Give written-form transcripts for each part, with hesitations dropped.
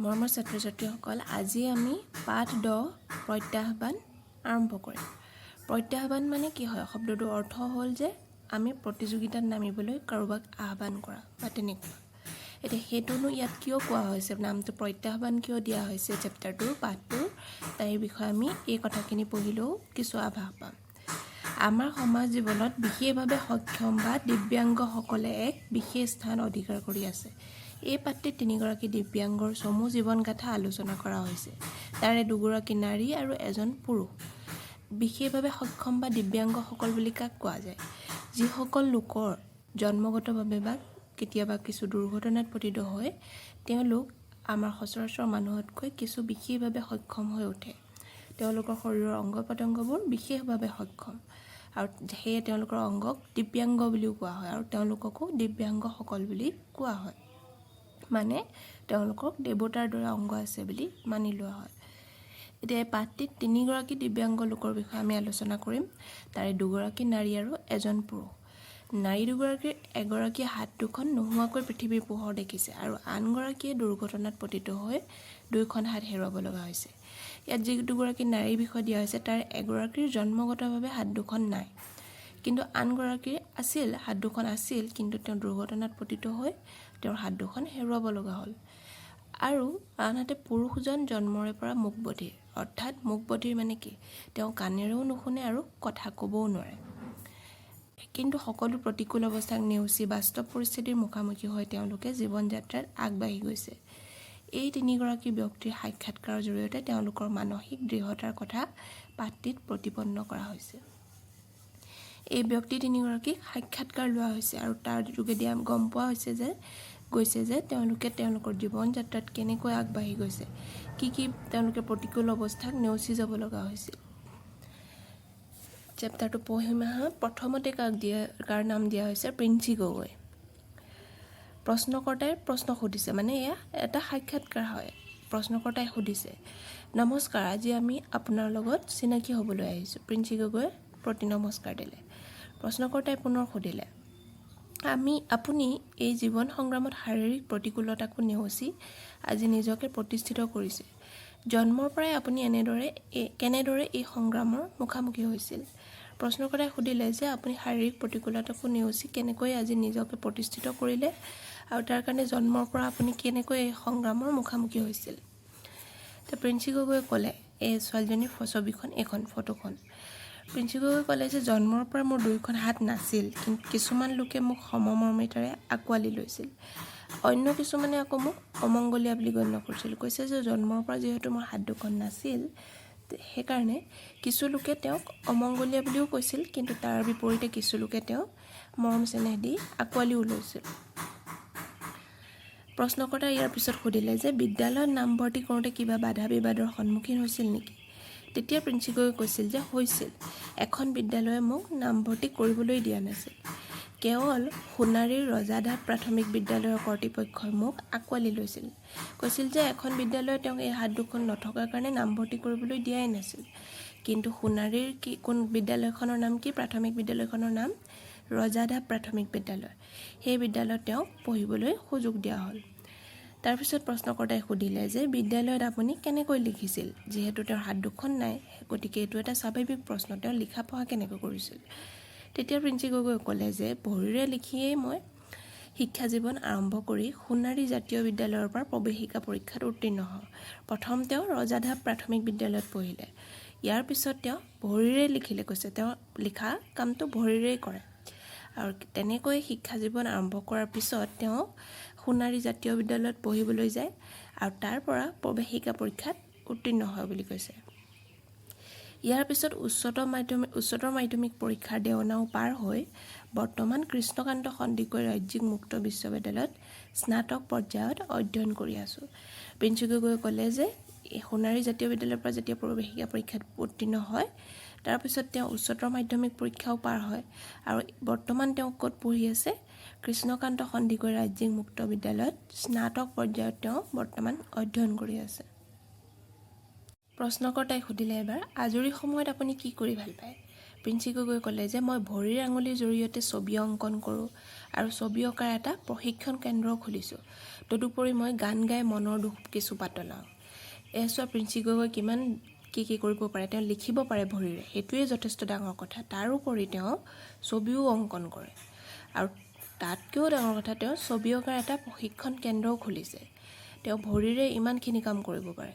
মৰমৰ ছাত্ৰ ছাত্ৰীসকল, আজি আমি পাঠ 10 প্ৰত্যাহ্বান আৰম্ভ কৰিম। প্ৰত্যাহ্বান মানে কি হয়? শব্দটোৰ অৰ্থ হ'ল যে আমি প্ৰতিযোগিতাত নামিবলৈ কাৰোবাক আহ্বান কৰা বা তেনেকুৱা। এতিয়া সেইটোনো ইয়াত কিয় কোৱা হৈছে, নামটো প্ৰত্যাহ্বান কিয় দিয়া হৈছে চেপ্টাৰটোৰ পাঠটোৰ, তাৰ বিষয়ে আমি এই কথাখিনি পঢ়িলেও কিছু আভাস পাম। আমাৰ সমাজ জীৱনত বিশেষভাৱে সক্ষম বা দিব্যাংগসকলে এক বিশেষ স্থান অধিকাৰ কৰি আছে। এই পাঠটিত 3গৰাকী দিব্যাংগৰ চমু জীৱনগাথা আলোচনা কৰা হৈছে। তাৰে 2গৰাকী নাৰী আৰু এজন পুৰুষ। বিশেষভাৱে সক্ষম বা দিব্যাংগসকল বুলি কাক কোৱা যায়? যিসকল লোকৰ জন্মগতভাৱে বা কেতিয়াবা কিছু দুৰ্ঘটনাত পতিত হয়, তেওঁলোক আমাৰ সচৰাচৰ মানুহতকৈ কিছু বিশেষভাৱে সক্ষম হৈ উঠে। তেওঁলোকৰ শৰীৰৰ অংগ পতংগবোৰ বিশেষভাৱে সক্ষম আৰু সেয়ে তেওঁলোকৰ অংগক দিব্যাংগ বুলিও কোৱা হয় আৰু তেওঁলোককো দিব্যাংগসকল বুলি কোৱা হয়। মানে তেওঁলোকক দেৱতাৰ দৰে অংগ আছে বুলি মানি লোৱা হয়। এতিয়া এই পাঠটিত 3গৰাকী দিব্যাংগ লোকৰ বিষয়ে আমি আলোচনা কৰিম। তাৰে 2গৰাকী নাৰী আৰু এজন পুৰুষ। নাৰী 2গৰাকীৰ এগৰাকীয়ে হাত দুখন নোহোৱাকৈ পৃথিৱীৰ পোহৰ দেখিছে আৰু আনগৰাকীয়ে দুৰ্ঘটনাত পতিত হৈ 2খন হাত হেৰুৱাব লগা হৈছে। ইয়াত যি 2গৰাকী নাৰীৰ বিষয়ে দিয়া হৈছে, তাৰ এগৰাকীৰ জন্মগতভাৱে হাত দুখন নাই, কিন্তু আনগৰাকীৰ আছিল, হাত দুখন আছিল, কিন্তু তেওঁ দুৰ্ঘটনাত পতিত হৈ তেওঁৰ হাত দুখন হেৰুৱাব লগা হ'ল। আৰু আনহাতে পুৰুষজন জন্মৰে পৰা মুকবধিৰ, অৰ্থাৎ মুকবধিৰ মানে কি? তেওঁ কাণেৰেও নুশুনে আৰু কথা ক'বও নোৱাৰে। কিন্তু সকলো প্ৰতিকূল অৱস্থাক নেওচি বাস্তৱ পৰিস্থিতিৰ মুখামুখি হৈ তেওঁলোকে জীৱন যাত্ৰাত আগবাঢ়ি গৈছে। এই 3গৰাকী ব্যক্তিৰ সাক্ষাৎকাৰৰ জৰিয়তে তেওঁলোকৰ মানসিক দৃঢ়তাৰ কথা পাঠটিত প্ৰতিপন্ন কৰা হৈছে। এই ব্যক্তি 3গৰাকীক সাক্ষাৎকাৰ লোৱা হৈছে আৰু তাৰ যোগেদি গম পোৱা গৈছে যে তেওঁলোকে তেওঁলোকৰ জীৱন যাত্ৰাত কেনেকৈ আগবাঢ়ি গৈছে, কি তেওঁলোকে প্ৰতিকূল অৱস্থাক নেওচি যাব লগা হৈছিল। চেপ্টাৰটো পঢ়িম আহা। প্ৰথমতে কাৰ নাম দিয়া হৈছে? প্ৰিন্সি গগৈ। প্ৰশ্নকৰ্তাই প্ৰশ্ন সুধিছে, মানে এয়া এটা সাক্ষাৎকাৰ হয়। প্ৰশ্নকৰ্তাই সুধিছে, নমস্কাৰ, আজি আমি আপোনাৰ লগত চিনাকি হ'বলৈ আহিছোঁ। প্ৰিন্সি গগৈয়ে প্ৰতি নমস্কাৰ দিলে। প্ৰশ্নকৰ্তাই পুনৰ সুধিলে, আপুনি এই জীৱন সংগ্ৰামত শাৰীৰিক প্ৰতিকূলতাকো নেওচি আজি নিজকে প্ৰতিষ্ঠিত কৰিছে। জন্মৰ পৰাই আপুনি কেনেদৰে এই সংগ্ৰামৰ মুখামুখি হৈছিল? প্ৰশ্নকৰ্তাই সুধিলে যে আপুনি শাৰীৰিক প্ৰতিকূলতাকো নেওচি কেনেকৈ আজি নিজকে প্ৰতিষ্ঠিত কৰিলে আৰু তাৰ কাৰণে জন্মৰ পৰা আপুনি কেনেকৈ এই সংগ্ৰামৰ মুখামুখি হৈছিল? প্ৰিন্সি গগৈয়ে ক'লে, এই ছোৱালীজনীৰ ছবিখন, এইখন ফটোখন। প্ৰিন্সি গগৈয়ে ক'লে যে জন্মৰ পৰা মোৰ 2খন হাত নাছিল, কিন্তু কিছুমান লোকে মোক সমমৰ্মিতাৰে আঁকোৱালি লৈছিল। অন্য কিছুমানে আকৌ মোক অমংগলীয়া বুলি গণ্য কৰিছিল। কৈছে যে জন্মৰ পৰা যিহেতু মোৰ হাত 2খন নাছিল, সেইকাৰণে কিছু লোকে তেওঁক অমংগলীয়া বুলিও কৈছিল, কিন্তু তাৰ বিপৰীতে কিছু লোকে তেওঁক মৰম চেনেহ দি আঁকোৱালিও লৈছিল। প্ৰশ্নকৰ্তাই ইয়াৰ পিছত সুধিলে যে বিদ্যালয়ত নামভৰ্তি কৰোঁতে কিবা বাধা বিবাদৰ সন্মুখীন হৈছিল নেকি? তেতিয়া প্ৰিন্সি গগৈয়ে কৈছিল যে হৈছিল। এখন বিদ্যালয়ে মোক নামভৰ্তি কৰিবলৈ দিয়া নাছিল। কেৱল সোণাৰীৰ ৰজাদাত প্ৰাথমিক বিদ্যালয়ৰ কৰ্তৃপক্ষই মোক আঁকোৱালি লৈছিল। কৈছিল যে এখন বিদ্যালয়ে তেওঁক এই হাত 2খন নথকাৰ কাৰণে নামভৰ্তি কৰিবলৈ দিয়াই নাছিল। কিন্তু সোণাৰীৰ কোন বিদ্যালয়খনৰ নাম কি? প্ৰাথমিক বিদ্যালয়খনৰ নাম ৰজাদাত প্ৰাথমিক বিদ্যালয়। সেই বিদ্যালয়ত তেওঁক পঢ়িবলৈ সুযোগ দিয়া হ'ল। তাৰপিছত প্ৰশ্নকৰ্তাই সুধিলে যে বিদ্যালয়ত আপুনি কেনেকৈ লিখিছিল? যিহেতু তেওঁৰ হাত 2খন নাই, গতিকে এইটো এটা স্বাভাৱিক প্ৰশ্ন, তেওঁ লিখা পঢ়া কেনেকৈ কৰিছিল? তেতিয়া প্ৰিন্সি গগৈয়ে ক'লে যে ভৰিৰে লিখিয়েই মই শিক্ষা জীৱন আৰম্ভ কৰি সোণাৰী জাতীয় বিদ্যালয়ৰ পৰা প্ৰৱেশিকা পৰীক্ষাত উত্তীৰ্ণ হওঁ। প্ৰথম তেওঁ ৰজাদাত প্ৰাথমিক বিদ্যালয়ত পঢ়িলে। ইয়াৰ পিছত তেওঁ ভৰিৰে লিখিলে, কৈছে তেওঁ লিখা কামটো ভৰিৰেই কৰে। আৰু তেনেকৈ শিক্ষা জীৱন আৰম্ভ কৰাৰ পিছত তেওঁ সোণাৰী জাতীয় বিদ্যালয়ত পঢ়িবলৈ যায় আৰু তাৰ পৰা প্ৰৱেশিকা পৰীক্ষাত উত্তীৰ্ণ হয় বুলি কৈছে। ইয়াৰ পিছত উচ্চতৰ মাধ্যমিক পৰীক্ষাৰ দেওনাও পাৰ হৈ বৰ্তমান কৃষ্ণকান্ত সন্দিকৈ ৰাজ্যিক মুক্ত বিশ্ববিদ্যালয়ত স্নাতক পৰ্যায়ত অধ্যয়ন কৰি আছোঁ। প্ৰিন্সি গগৈয়ে ক'লে যে সোণাৰী জাতীয় বিদ্যালয়ৰ পৰা যেতিয়া প্ৰৱেশিকা পৰীক্ষাত উত্তীৰ্ণ হয়, তাৰপিছত তেওঁ উচ্চতৰ মাধ্যমিক পৰীক্ষাও পাৰ হয় আৰু বৰ্তমান তেওঁ ক'ত পঢ়ি আছে? কৃষ্ণকান্ত সন্দিকৈ ৰাজ্যিক মুক্ত বিদ্যালয়ত স্নাতক পৰ্যায়ত তেওঁ বৰ্তমান অধ্যয়ন কৰি আছে। প্ৰশ্নকৰ্তাই সুধিলে এবাৰ, আজৰি সময়ত আপুনি কি কৰি ভাল পায়? প্ৰিন্সি গগৈ ক'লে যে মই ভৰিৰ আঙুলিৰ জৰিয়তে ছবি অংকন কৰোঁ আৰু ছবি অঁকাৰ এটা প্ৰশিক্ষণ কেন্দ্ৰ খুলিছোঁ। তদুপৰি মই গান গাই মনৰ দুখ কিছু পাতলাওঁ। চোৱা প্ৰিন্সি গগৈ কিমান কি কৰিব পাৰে। তেওঁ লিখিব পাৰে ভৰিৰে, সেইটোৱে যথেষ্ট ডাঙৰ কথা। তাৰোপৰি তেওঁ ছবিও অংকন কৰে আৰু তাতকৈও ডাঙৰ কথা, তেওঁ ছবি অঁকাৰ এটা প্ৰশিক্ষণ কেন্দ্ৰও খুলিছে। তেওঁ ভৰিৰে ইমানখিনি কাম কৰিব পাৰে।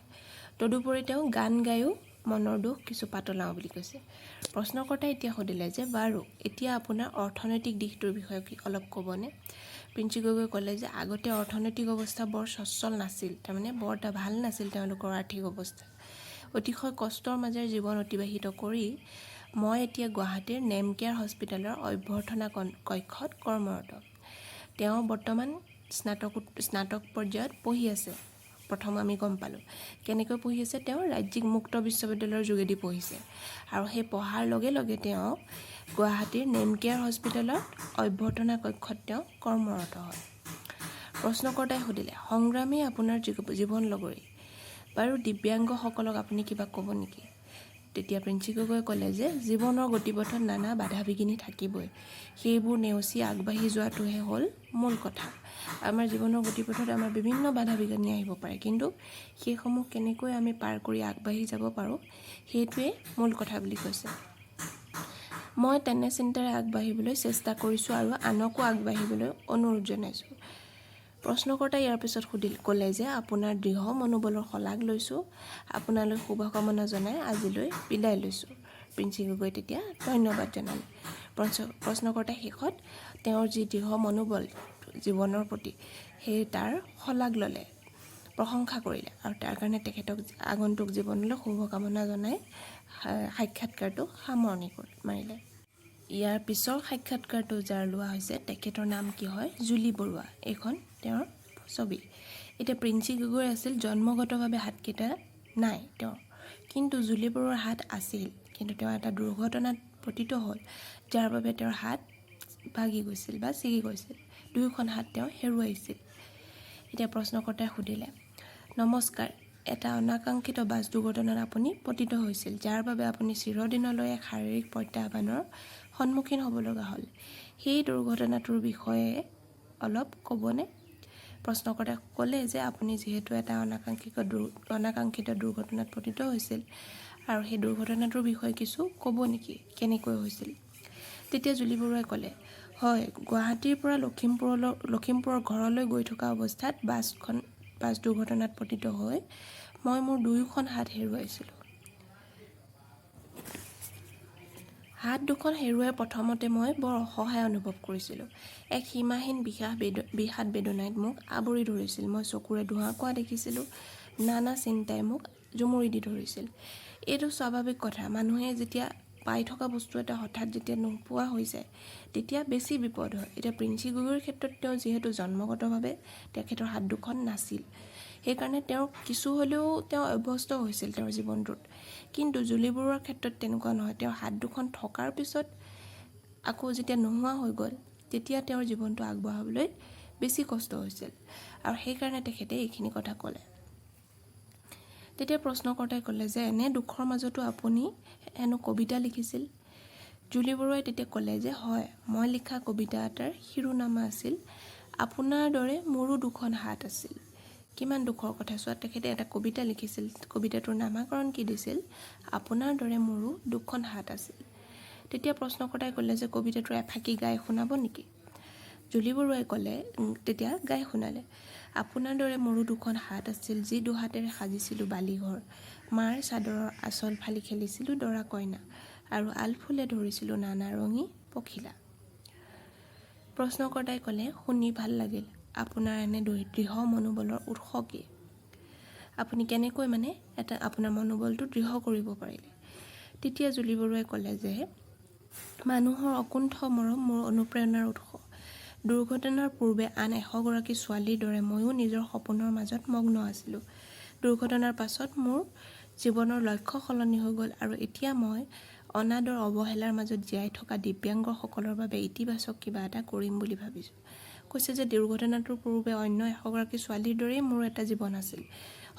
তদুপৰি তেওঁ গান গায়ো মনৰ দুখ কিছু পাতলাওঁ বুলি কৈছে। প্ৰশ্নকৰ্তাই এতিয়া সুধিলে যে বাৰু এতিয়া আপোনাৰ অৰ্থনৈতিক দিশটোৰ বিষয়ে অলপ ক'বনে? প্ৰিন্সি গগৈ ক'লে যে আগতে অৰ্থনৈতিক অৱস্থা বৰ সচ্ছল নাছিল, তাৰমানে বৰ এটা ভাল নাছিল তেওঁলোকৰ আৰ্থিক অৱস্থা। অতিশয় কষ্টৰ মাজেৰে জীৱন অতিবাহিত কৰি মই এতিয়া গুৱাহাটীৰ নেমকেয়াৰ হস্পিটেলৰ অভ্যৰ্থনা কক্ষত কৰ্মৰত। তেওঁ বৰ্তমান স্নাতক পৰ্যায়ত পঢ়ি আছে। প্ৰথম আমি গম পালোঁ কেনেকৈ পঢ়ি আছে। তেওঁ ৰাজ্যিক মুক্ত বিশ্ববিদ্যালয়ৰ যোগেদি পঢ়িছে আৰু সেই পঢ়াৰ লগে লগে তেওঁ গুৱাহাটীৰ নেমকেয়াৰ হস্পিটেলত অভ্যৰ্থনা কক্ষত তেওঁ কৰ্মৰত হয়। প্ৰশ্নকৰ্তাই সুধিলে সংগ্ৰামেই আপোনাৰ জীৱন লগৰী, বাৰু দিব্যাংগসকলক আপুনি কিবা ক'ব নেকি? তেতিয়া প্ৰিন্সি গগৈ ক'লে যে জীৱনৰ গতিপথত নানা বাধা বিঘিনি থাকিবই, সেইবোৰ নেওচি আগবাঢ়ি যোৱাটোহে হ'ল মূল কথা। আমাৰ জীৱনৰ গতিপথত আমাৰ বিভিন্ন বাধা বিঘিনি আহিব পাৰে, কিন্তু সেইসমূহ কেনেকৈ আমি পাৰ কৰি আগবাঢ়ি যাব পাৰোঁ সেইটোৱে মূল কথা বুলি কৈছে। মই তেনে চিন্তাৰে আগবাঢ়িবলৈ চেষ্টা কৰিছোঁ আৰু আনকো আগবাঢ়িবলৈ অনুৰোধ জনাইছোঁ। প্ৰশ্নকৰ্তাই ইয়াৰ পিছত ক'লে যে আপোনাৰ দৃঢ় মনোবলৰ শলাগ লৈছোঁ, আপোনালৈ শুভকামনা জনাই আজিলৈ বিদায় লৈছোঁ। প্ৰিন্সি গগৈ তেতিয়া ধন্যবাদ জনালে। প্ৰশ্নকৰ্তাই শেষত তেওঁৰ যি দৃঢ় মনোবল জীৱনৰ প্ৰতি সেই তাৰ শলাগ ল'লে, প্ৰশংসা কৰিলে আৰু তাৰ কাৰণে তেখেতক আগন্তুক জীৱনলৈ শুভকামনা জনাই সাক্ষাৎকাৰটো সামৰণি মাৰিলে। ইয়াৰ পিছৰ সাক্ষাৎকাৰটো যাৰ লোৱা হৈছে তেখেতৰ নাম কি হয়, জুলি বৰুৱা। এইখন তেওঁৰ ছবি। এতিয়া প্ৰিন্সি গগৈ আছিল জন্মগতভাৱে হাতকেইটা নাই তেওঁৰ, কিন্তু জুলি বৰুৱাৰ হাত আছিল, কিন্তু তেওঁ এটা দুৰ্ঘটনাত পতিত হ'ল, যাৰ বাবে তেওঁৰ হাত ভাগি গৈছিল বা ছিগি গৈছিল। দুয়োখন হাত তেওঁ হেৰুৱাইছিল। এতিয়া প্ৰশ্নকৰ্তাই সুধিলে নমস্কাৰ, এটা অনাকাংক্ষিত বাছ দুৰ্ঘটনাত আপুনি পতিত হৈছিল, যাৰ বাবে আপুনি চিৰদিনলৈ এক শাৰীৰিক প্ৰত্যাহ্বানৰ সন্মুখীন হ'ব লগা হ'ল। সেই দুৰ্ঘটনাটোৰ বিষয়ে অলপ ক'বনে? প্ৰশ্নকৰ্তাই ক'লে যে আপুনি যিহেতু এটা অনাকাংক্ষিত দুৰ্ঘটনাত পতিত হৈছিল আৰু সেই দুৰ্ঘটনাটোৰ বিষয়ে কিছু ক'ব নেকি, কেনেকৈ হৈছিল? তেতিয়া জুলি বৰুৱাই ক'লে হয়, গুৱাহাটীৰ পৰা লখিমপুৰৰ ঘৰলৈ গৈ থকা অৱস্থাত বাছ দুৰ্ঘটনাত পতিত হৈ মই মোৰ দুয়োখন হাত হেৰুৱাইছিলোঁ। হাত দুখন হেৰুৱাই প্ৰথমতে মই বৰ অসহায় অনুভৱ কৰিছিলোঁ। এক সীমাহীন বিষাদ বেদনাই মোক আৱৰি ধৰিছিল। মই চকুৰে ধোঁৱা কোৱা দেখিছিলোঁ। নানা চিন্তাই মোক জুমুৰি দি ধৰিছিল। এইটো স্বাভাৱিক কথা। মানুহে যেতিয়া পাই থকা বস্তু এটা হঠাৎ যেতিয়া নোপোৱা হৈ যায় তেতিয়া বেছি বিপদ হয়। এতিয়া প্ৰিন্সি গগৈৰ ক্ষেত্ৰত তেওঁ যিহেতু জন্মগতভাৱে তেখেতৰ হাত দুখন নাছিল, সেইকাৰণে তেওঁ কিছু হ'লেও তেওঁ অভ্যস্ত হৈছিল তেওঁৰ জীৱনটোত। কিন্তু জুলি বৰুৱাৰ ক্ষেত্ৰত তেনেকুৱা নহয়। তেওঁৰ হাত দুখন থকাৰ পিছত আকৌ যেতিয়া নোহোৱা হৈ গ'ল তেতিয়া তেওঁৰ জীৱনটো আগবঢ়াবলৈ বেছি কষ্ট হৈছিল আৰু সেইকাৰণে তেখেতে এইখিনি কথা ক'লে। তেতিয়া প্ৰশ্নকৰ্তাই ক'লে যে এনে দুখৰ মাজতো আপুনি হেনো কবিতা লিখিছিল। জুলি বৰুৱাই তেতিয়া ক'লে যে হয়, মই লিখা কবিতা এটাৰ শিৰোনামা আছিল আপোনাৰ দৰে মোৰো দুখন হাত আছিল। কিমান দুখৰ কথা চোৱা, তেখেতে এটা কবিতা লিখিছিল, কবিতাটোৰ নামাকৰণ কি দিছিল, আপোনাৰ দৰে মোৰো দুখন হাত আছিল। তেতিয়া প্ৰশ্নকৰ্তাই ক'লে যে কবিতাটোৰ এফাকি গাই শুনাব নেকি? জুলি বৰুৱাই ক'লে তেতিয়া গাই শুনালে। আপোনাৰ দৰে মোৰো দুখন হাত আছিল, যি দুহাতেৰে সাজিছিলোঁ বালিঘৰ, মাৰ চাদৰৰ আঁচল ফালি খেলিছিলোঁ দৰা কইনা আৰু আলফুলে ধৰিছিলোঁ নানা ৰঙী পখিলা। প্ৰশ্নকৰ্তাই ক'লে শুনি ভাল লাগিল। আপোনাৰ এনে দৃঢ় মনোবলৰ উৎস কি? আপুনি কেনেকৈ আপোনাৰ মনোবলটো দৃঢ় কৰিব পাৰিলে? তেতিয়া জুলি বৰুৱাই ক'লে যে মানুহৰ অকুণ্ঠ মৰম মোৰ অনুপ্ৰেৰণাৰ উৎস। দুৰ্ঘটনাৰ পূৰ্বে আন 100 গৰাকী ছোৱালীৰ দৰে ময়ো নিজৰ সপোনৰ মাজত মগ্ন আছিলোঁ। দুৰ্ঘটনাৰ পাছত মোৰ জীৱনৰ লক্ষ্য সলনি হৈ গ'ল আৰু এতিয়া মই অনাদৰ অৱহেলাৰ মাজত জীয়াই থকা দিব্যাংগসকলৰ বাবে ইতিবাচক কিবা এটা কৰিম বুলি ভাবিছোঁ। কৈছে যে দুৰ্ঘটনাটোৰ পূৰ্বে অন্য 100 গৰাকী ছোৱালীৰ দৰেই মোৰ এটা জীৱন আছিল।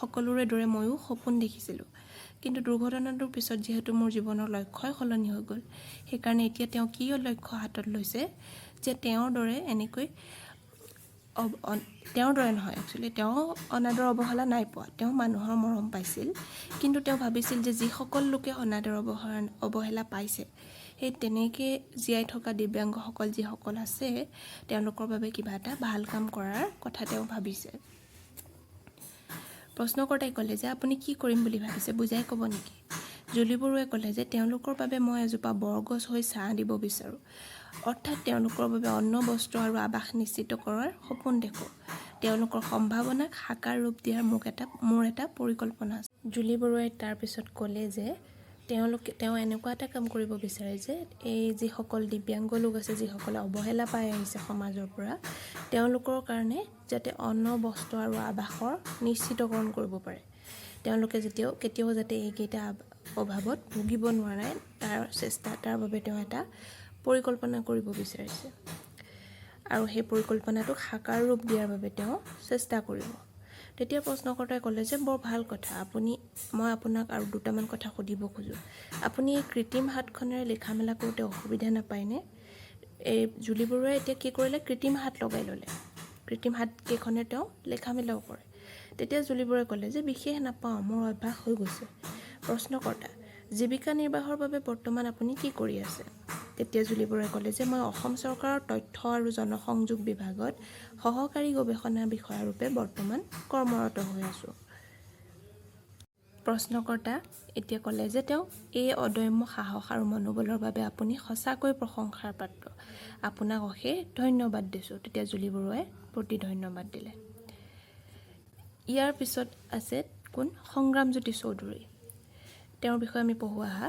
সকলোৰে দৰে ময়ো সপোন দেখিছিলোঁ, কিন্তু দুৰ্ঘটনাটোৰ পিছত যিহেতু মোৰ জীৱনৰ লক্ষ্যই সলনি হৈ গ'ল, সেইকাৰণে এতিয়া তেওঁ কি লক্ষ্য হাতত লৈছে যে তেওঁৰ দৰে এনেকৈ তেওঁৰ দৰে নহয়, একচুৱেলি তেওঁ অনাদৰ অৱহেলা নাই পোৱা, তেওঁ মানুহৰ মৰম পাইছিল। কিন্তু তেওঁ ভাবিছিল যে যিসকল লোকে অনাদৰ অৱহেলা পাইছে, সেই তেনেকৈ জীয়াই থকা দিব্যাংগসকল যিসকল আছে, তেওঁলোকৰ বাবে কিবা এটা ভাল কাম কৰাৰ কথা তেওঁ ভাবিছে। প্ৰশ্নকৰ্তাই ক'লে যে আপুনি কি কৰিম বুলি ভাবিছে, বুজাই ক'ব নেকি? জুলি বৰুৱাই ক'লে যে তেওঁলোকৰ বাবে মই এজোপা বৰগছ হৈ ছাঁ দিব বিচাৰোঁ, অৰ্থাৎ তেওঁলোকৰ বাবে অন্ন, বস্ত্ৰ আৰু আৱাস নিশ্চিত কৰাৰ সপোন দেখোঁ। তেওঁলোকৰ সম্ভাৱনাক সাকাৰ ৰূপ দিয়াৰ মোৰ এটা পৰিকল্পনা আছে। জুলি বৰুৱাই তাৰপিছত ক'লে যে তেওঁ এনেকুৱা এটা কাম কৰিব বিচাৰে যে এই যিসকল দিব্যাংগ লোক আছে, যিসকলে অৱহেলা পাই আহিছে সমাজৰ পৰা, তেওঁলোকৰ কাৰণে যাতে অন্ন, বস্ত্ৰ আৰু আৱাসৰ নিশ্চিতকৰণ কৰিব পাৰে। তেওঁলোকে কেতিয়াও যাতে এইকেইটা অভাৱত ভুগিব নোৱাৰে, তাৰ বাবে তেওঁ এটা পৰিকল্পনা কৰিব বিচাৰিছে। আৰু সেই পৰিকল্পনাটোক সাকাৰ ৰূপ দিয়াৰ বাবে তেওঁ চেষ্টা কৰিব। তেতিয়া প্ৰশ্নকৰ্তাই ক'লে যে বৰ ভাল কথা, মই আপোনাক আৰু দুটামান কথা সুধিব খোজোঁ। আপুনি এই কৃত্ৰিম হাতখনেৰে লিখা মেলা কৰোঁতে অসুবিধা নাপায়নে? এই জুলি বৰুৱাই এতিয়া কি কৰিলে, কৃত্ৰিম হাত লগাই ল'লে। কৃত্ৰিম হাতকেইখনে তেওঁ লিখা মেলাও কৰে। তেতিয়া জুলি বৰুৱাই ক'লে যে বিশেষ নাপাওঁ, মোৰ অভ্যাস হৈ গৈছে। প্ৰশ্নকৰ্তা: জীৱিকা নিৰ্বাহৰ বাবে বৰ্তমান আপুনি কি কৰি আছে? তেতিয়া জুলি বৰুৱাই ক'লে যে মই অসম চৰকাৰৰ তথ্য আৰু জনসংযোগ বিভাগত সহকাৰী গৱেষণা বিষয়া ৰূপে বৰ্তমান কৰ্মৰত হৈ আছোঁ। প্ৰশ্নকৰ্তা এতিয়া ক'লে যে তেওঁ এই অদম্য সাহস আৰু মনোবলৰ বাবে আপুনি সঁচাকৈ প্ৰশংসাৰ পাত্ৰ, আপোনাক অশেষ ধন্যবাদ দিছোঁ। তেতিয়া জুলি বৰুৱাই প্ৰতি ধন্যবাদ দিলে। ইয়াৰ পিছত আছে কোন? সংগ্ৰামজ্যোতি চৌধুৰী। তেওঁৰ বিষয়ে আমি পঢ়ো আহা।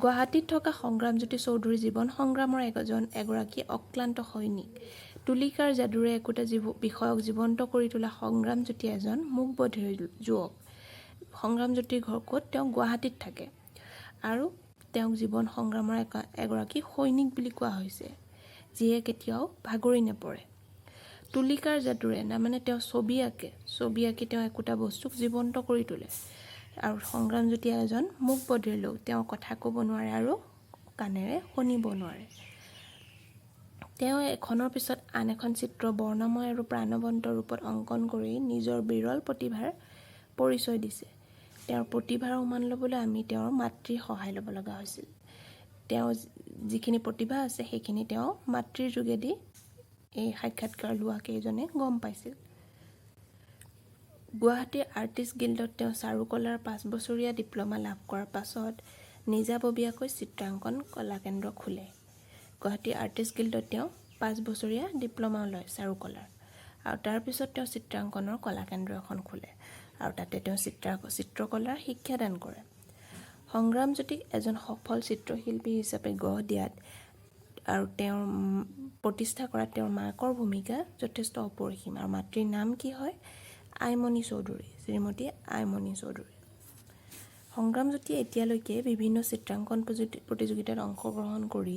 গুৱাহাটীত থকা সংগ্ৰামজ্যোতি চৌধুৰী জীৱন সংগ্ৰামৰ এগৰাকী অক্লান্ত সৈনিক। তুলিকাৰ যাদুৰে একোটা বিষয়ক জীৱন্ত কৰি তোলা সংগ্ৰামজ্যোতি এজন মূকবধিৰ যুৱক। সংগ্ৰামজ্যোতিৰ ঘৰ ক'ত? তেওঁ গুৱাহাটীত থাকে আৰু তেওঁক জীৱন সংগ্ৰামৰ এগৰাকী সৈনিক বুলি কোৱা হৈছে, যিয়ে কেতিয়াও ভাগৰি নপৰে। তুলিকাৰ যাদুৰে, মানে তেওঁ ছবি আঁকি তেওঁ একোটা বস্তুক জীৱন্ত কৰি তোলে। আৰু সংগ্ৰামজ্যোতি এজন মূকবধিৰ লোক, তেওঁ কথা ক'ব নোৱাৰে আৰু কাণেৰে শুনিব নোৱাৰে। তেওঁ এখনৰ পিছত আন এখন চিত্ৰ বৰ্ণময় আৰু প্ৰাণৱন্ত ৰূপত অংকন কৰি নিজৰ বিৰল প্ৰতিভাৰ পৰিচয় দিছে। তেওঁৰ প্ৰতিভাৰ উমান ল'বলৈ আমি তেওঁৰ মাতৃৰ সহায় ল'ব লগা হৈছিল। তেওঁ যিখিনি প্ৰতিভা আছে সেইখিনি তেওঁ মাতৃৰ যোগেদি এই সাক্ষাৎকাৰ লোৱা কেইজনে গম পাইছিল। গুৱাহাটীৰ আৰ্টিষ্ট গিল্ডত তেওঁ চাৰুকলাৰ 5 বছৰীয়া ডিপ্ল'মা লাভ কৰাৰ পাছত নিজাববীয়াকৈ চিত্ৰাংকন কলাকেন্দ্ৰ খোলে। গুৱাহাটীৰ আৰ্টিষ্ট গিল্ডত তেওঁ 5 বছৰীয়া ডিপ্ল'মা লয় চাৰুকলাৰ, আৰু তাৰপিছত তেওঁ চিত্ৰাংকনৰ কলাকেন্দ্ৰ এখন খোলে আৰু তাতে তেওঁ চিত্ৰকলাৰ শিক্ষাদান কৰে। সংগ্ৰামজ্যোতিক এজন সফল চিত্ৰশিল্পী হিচাপে গঢ় দিয়াত আৰু তেওঁৰ প্ৰতিষ্ঠা কৰাত তেওঁৰ মাকৰ ভূমিকা যথেষ্ট অপৰিসীম। আৰু মাতৃৰ নাম কি হয়? আইমণি চৌধুৰী, শ্ৰীমতী আইমণি চৌধুৰী। সংগ্ৰামজ্যোতিয়ে এতিয়ালৈকে বিভিন্ন চিত্ৰাংকন প্ৰতিযোগিতাত অংশগ্ৰহণ কৰি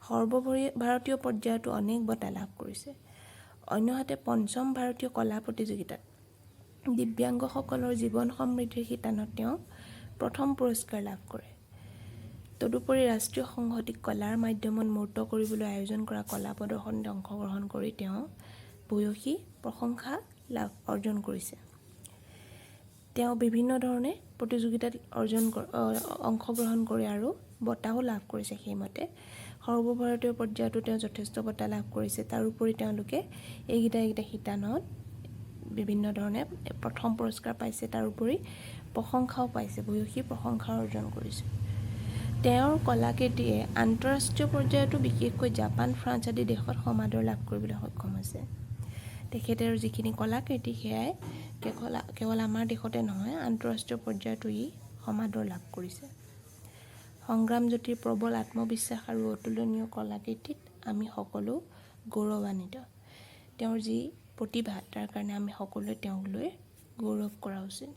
সৰ্বভাৰতীয় পৰ্যায়তো অনেক বঁটা লাভ কৰিছে। অন্যহাতে ৫ম ভাৰতীয় কলা প্ৰতিযোগিতাত দিব্যাংগসকলৰ জীৱন সমৃদ্ধিৰ শিতানত তেওঁ প্ৰথম পুৰস্কাৰ লাভ কৰে। তদুপৰি ৰাষ্ট্ৰীয় সংহতিক কলাৰ মাধ্যমত মূৰ্ত কৰিবলৈ আয়োজন কৰা কলা প্ৰদৰ্শনীত অংশগ্ৰহণ কৰি তেওঁ ভূয়সী প্ৰশংসা অৰ্জন কৰিছে। তেওঁ বিভিন্ন ধৰণে প্ৰতিযোগিতাত অংশগ্ৰহণ কৰে আৰু বঁটাও লাভ কৰিছে। সেইমতে সৰ্বভাৰতীয় পৰ্যায়তো তেওঁ যথেষ্ট বঁটা লাভ কৰিছে। তাৰোপৰি তেওঁলোকে এইকেইটা শিতানত বিভিন্ন ধৰণে প্ৰথম পুৰস্কাৰ পাইছে, তাৰোপৰি প্ৰশংসাও পাইছে, ভূয়সী প্ৰশংসা অৰ্জন কৰিছে। তেওঁৰ কলাকৃতিয়ে আন্তঃৰাষ্ট্ৰীয় পৰ্যায়তো বিশেষকৈ জাপান, ফ্ৰান্স আদি দেশত সমাদৰ লাভ কৰিবলৈ সক্ষম হৈছে। তেখেতৰ যিখিনি কলাকৃতি সেয়াই কেৱল আমাৰ দেশতে নহয়, আন্তঃৰাষ্ট্ৰীয় পৰ্যায়তো ই সমাদৰ লাভ কৰিছে। সংগ্ৰামজ্যোতিৰ প্ৰবল আত্মবিশ্বাস আৰু অতুলনীয় কলাকৃতিত আমি সকলো গৌৰৱান্বিত। তেওঁৰ যি প্ৰতিভা, তাৰ কাৰণে আমি সকলোৱে তেওঁক লৈ গৌৰৱ কৰা উচিত।